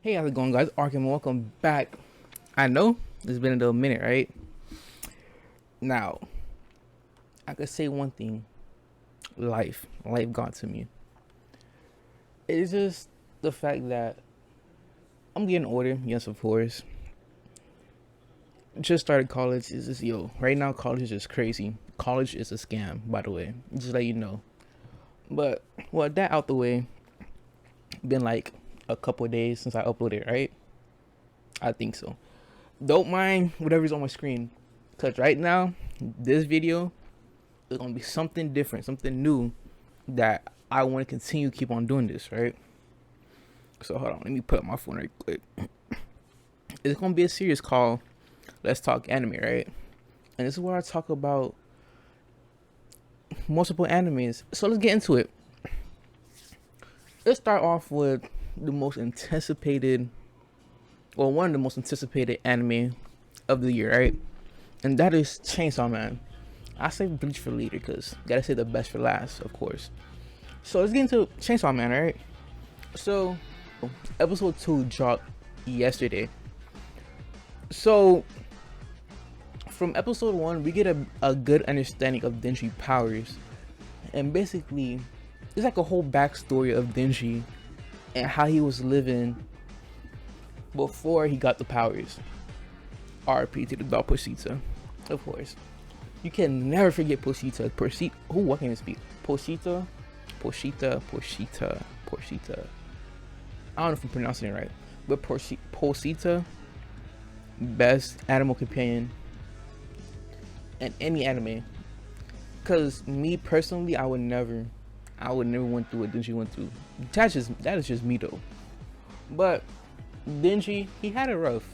Hey, how's it going, guys? Arkham, welcome back. I know it's been a little minute, right? Now, I could say one thing: life got to me. It's just the fact that I'm getting older. Yes, of course. Just started college. Is just right now college is just crazy. College is a scam, by the way. Just let you know. But that out the way. Been like a couple of days since I uploaded, right? I think so. Don't mind whatever's on my screen, cause right now this video is gonna be something different, something new that I want to continue keep on doing this, right? So hold on, let me put up my phone right quick. It's gonna be a series called Let's Talk Anime, right? And this is where I talk about multiple animes. So let's get into it. Let's start off with the most anticipated, well, one of the most anticipated anime of the year, right? And that is Chainsaw Man. I say Bleach for later because gotta say the best for last, of course. So let's get into Chainsaw Man, right? So episode 2 dropped yesterday. So from episode 1, we get a good understanding of Denji powers, and basically it's like a whole backstory of Denji and how he was living before he got the powers. RP to the dog Pochita, of course. You can never forget Pochita. What can I speak? Pochita. I don't know if I'm pronouncing it right, but Pochita, best animal companion in any anime. Cause me personally, I would never went through what Denji went through. That is just me though. But Denji, he had it rough.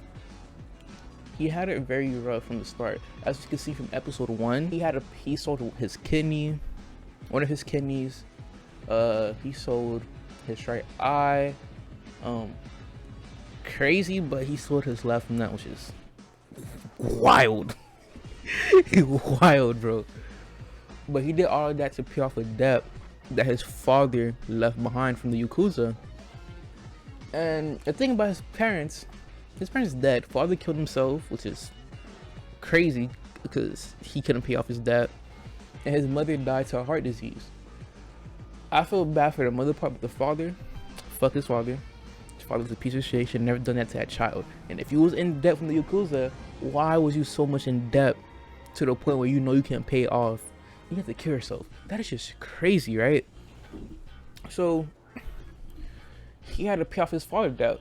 He had it very rough from the start. As you can see from episode 1, he sold his kidney, one of his kidneys. He sold his right eye. Crazy, but he sold his left nut, which is wild. Wild, bro. But he did all of that to pay off a debt that his father left behind from the Yakuza. And the thing about his parents dead. Father killed himself, which is crazy because he couldn't pay off his debt. And his mother died to a heart disease. I feel bad for the mother part, but the father, fuck his father. His father's a piece of shit. Should never done that to that child. And if you was in debt from the Yakuza, why was you so much in debt to the point where you know you can't pay off? You have to kill yourself. That is just crazy, right? So he had to pay off his father's debt.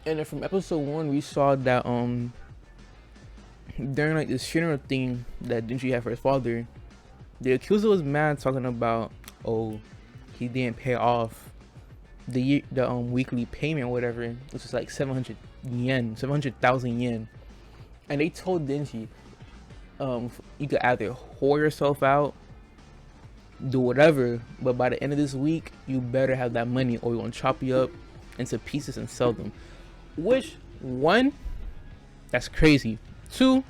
And then from episode 1, we saw that during like this funeral thing that Denji had for his father, the accuser was mad, talking about, oh, he didn't pay off the weekly payment or whatever, which was like 700,000 yen. And they told Denji, you could either whore yourself out, do whatever, but by the end of this week, you better have that money or we're gonna chop you up into pieces and sell them. Which, one, that's crazy. 2,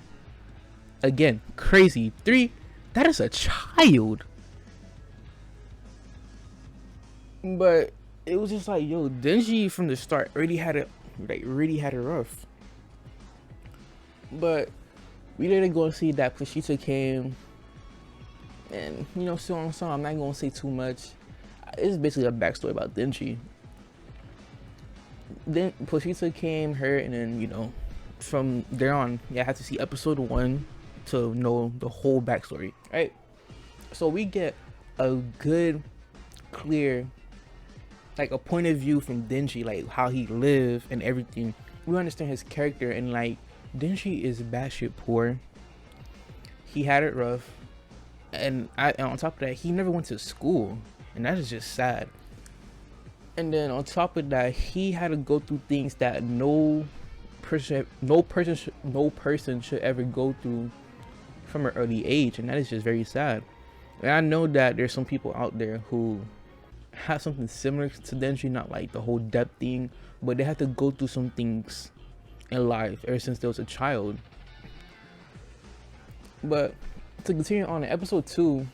again, crazy. 3, that is a child. But it was just like, yo, Denji from the start really had it rough. But we didn't go and see that Pochita came, and so on and so on. I'm not gonna say too much. It's basically a backstory about Denji. Then Pochita came, her, and then from there on, I had to see episode 1 to know the whole backstory, right? So we get a good, clear, like a point of view from Denji, like how he lived and everything. We understand his character, and like Denji is batshit poor. He had it rough, and on top of that, he never went to school, and that is just sad. And then on top of that, he had to go through things that no person should ever go through from an early age, and that is just very sad. And I know that there's some people out there who have something similar to Denji, not like the whole debt thing, but they have to go through some things in life ever since they was a child. But to continue on, in episode 2,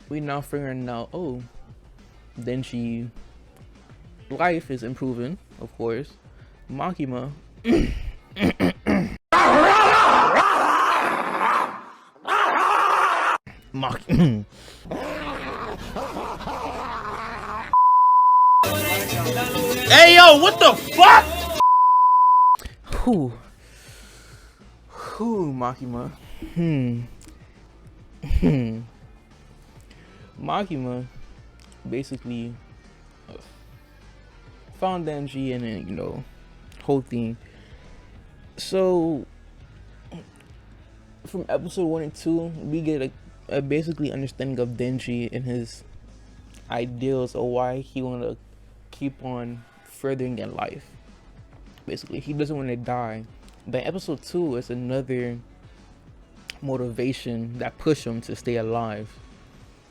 we now figuring out, oh, Denji life is improving, of course. Makima, Mak. Hey yo, what the fuck? Whew. Makima. Makima basically found Denji and then, whole thing. So from episode 1 and 2, we get a basically understanding of Denji and his ideals of why he want to keep on furthering in life. Basically, he doesn't want to die. But episode 2 is another motivation that push him to stay alive.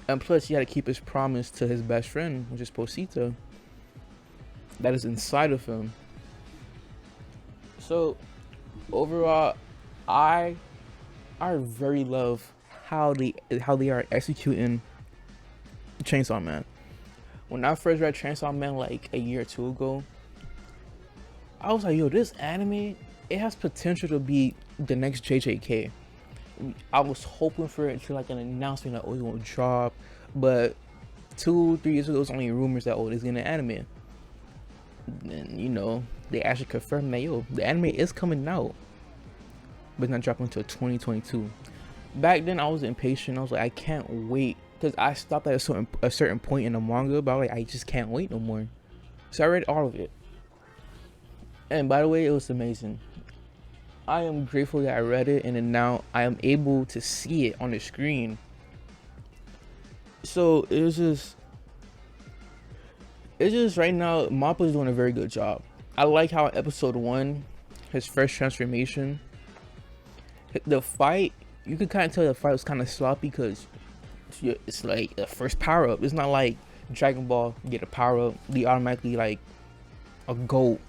And plus, he had to keep his promise to his best friend, which is Posita, that is inside of him. So overall, I very love how they are executing Chainsaw Man. When I first read Chainsaw Man like a year or two ago, I was like, yo, this anime, it has potential to be the next JJK. I was hoping for it to like an announcement that, oh, it's gonna drop, but 2-3 years ago it was only rumors that, oh, it's gonna anime. And they actually confirmed that, yo, the anime is coming out, but it's not dropping until 2022. Back then I was impatient. I was like, I can't wait, because I stopped at a certain point in the manga, but I was like, I just can't wait no more. So I read all of it, and by the way, it was amazing. I am grateful that I read it, and then now I am able to see it on the screen. So it's just right now, Mappa is doing a very good job. I like how episode 1, his first transformation, the fight, you could kind of tell the fight was kind of sloppy, because it's like the first power up. It's not like Dragon Ball, you get a power up, you automatically like a GOAT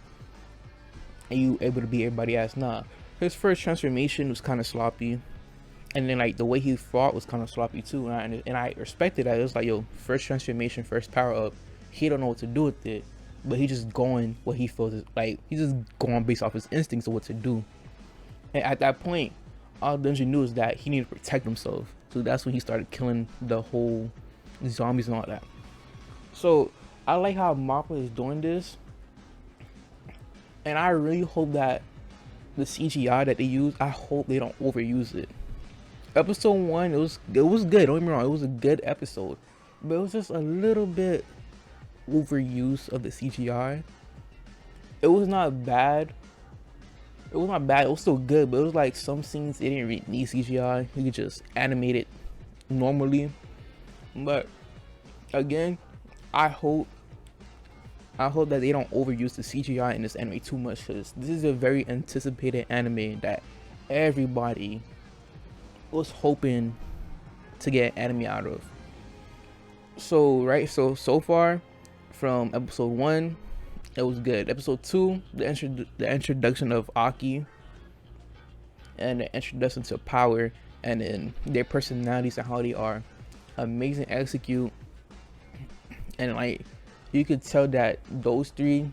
and you able to beat everybody else. Nah, his first transformation was kind of sloppy, and then like the way he fought was kind of sloppy too, and I respected that. It was like, yo, first transformation, first power up, he don't know what to do with it, but he just going what he feels is like, he's just going based off his instincts of what to do. And at that point, all Denji knew is that he needed to protect himself, so that's when he started killing the whole zombies and all that. So I like how Mappa is doing this, and I really hope that the CGI that they use, I hope they don't overuse it. Episode 1, it was good, don't get me wrong, it was a good episode, but it was just a little bit overuse of the CGI. It was not bad, it was still good, but it was like some scenes it didn't really need CGI. You could just animate it normally. But again, I hope that they don't overuse the CGI in this anime too much, because this is a very anticipated anime that everybody was hoping to get anime out of. So far from episode 1, it was good. Episode 2, the introduction of Aki and the introduction to Power, and then their personalities and how they are, amazing execute. And like, you could tell that those three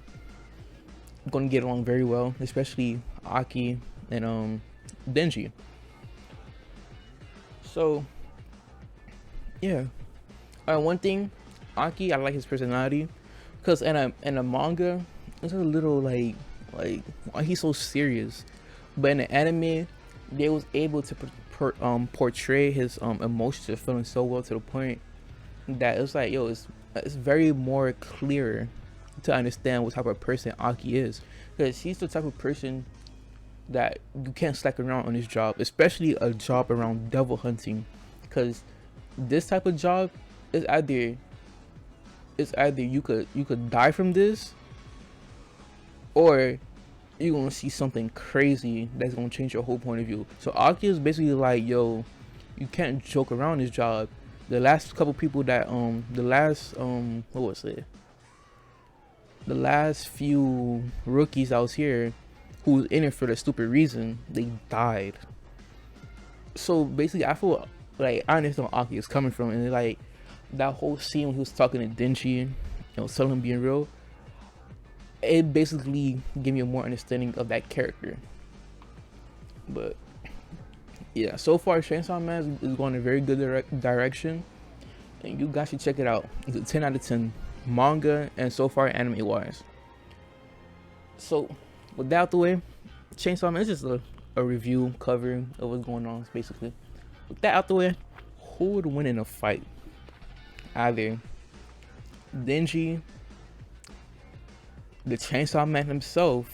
gonna get along very well, especially Aki and Denji. So yeah, one thing, Aki, I like his personality, because in a manga it's a little like why he's so serious, but in the anime they was able to portray his emotions and feelings so well, to the point that it's like, yo, it's very more clear to understand what type of person Aki is, because he's the type of person that you can't slack around on his job, especially a job around devil hunting, because this type of job is either you could die from this, or you're gonna see something crazy that's gonna change your whole point of view. So Aki is basically like, yo, you can't joke around this job. The last couple people that the last few rookies out here who was in it for the stupid reason, they died. So basically, I feel like I understand where Aki is coming from, and like that whole scene when he was talking to Denji, telling him being real, it basically give you a more understanding of that character. But yeah, so far Chainsaw Man is going in a very good direction, and you guys should check it out. It's a 10 out of 10 manga and so far anime wise. So with that out the way, Chainsaw Man is just a review cover of what's going on basically. With that out the way, who would win in a fight? Either Denji, the Chainsaw Man himself,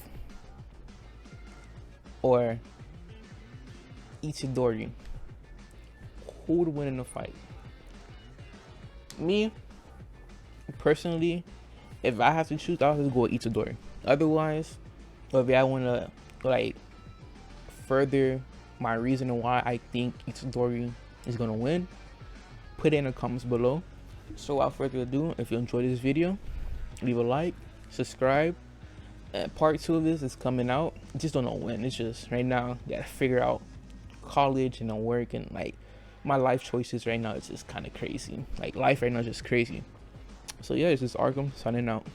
or Itadori. Who would win in a fight? Me, personally, if I have to choose, I'll just go with Itadori. Otherwise, if I want to like further my reason why I think Itadori is gonna win, put it in the comments below. So without further ado, if you enjoyed this video, leave a like, subscribe. Part 2 of this is coming out. Just don't know when. It's just right now gotta figure out college and work, and like my life choices right now. It's just kind of crazy. Like life right now is just crazy. So yeah, this is Arkham signing out.